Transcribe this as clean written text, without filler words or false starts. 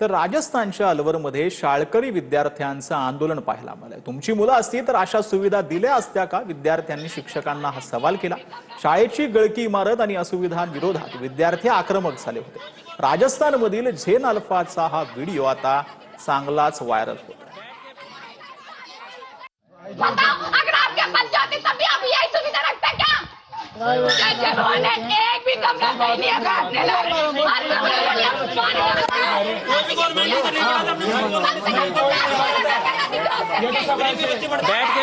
तर राजस्थानच्या अलवरमध्ये शाळकरी विद्यार्थ्यांचं आंदोलन पाहायला मिळालंय। तुमची मुलं असती तर अशा सुविधा दिल्या असत्या का? विद्यार्थ्यांनी शिक्षकांना हा सवाल केला। शाळेची गळकी इमारत आणि असुविधांविरोधात विद्यार्थी आक्रमक झाले होते। राजस्थानमधील झेन अल्फाचा हा व्हिडिओ आता चांगलाच व्हायरल होतो। बताओ, अगर आपके पास जाती तब भी आप यही सुविधा रखते क्या? जैसे उन्होंने एक भी कमरा नहीं लिया बैठने लायक। हर कमरे में लिया पानी। बैठ के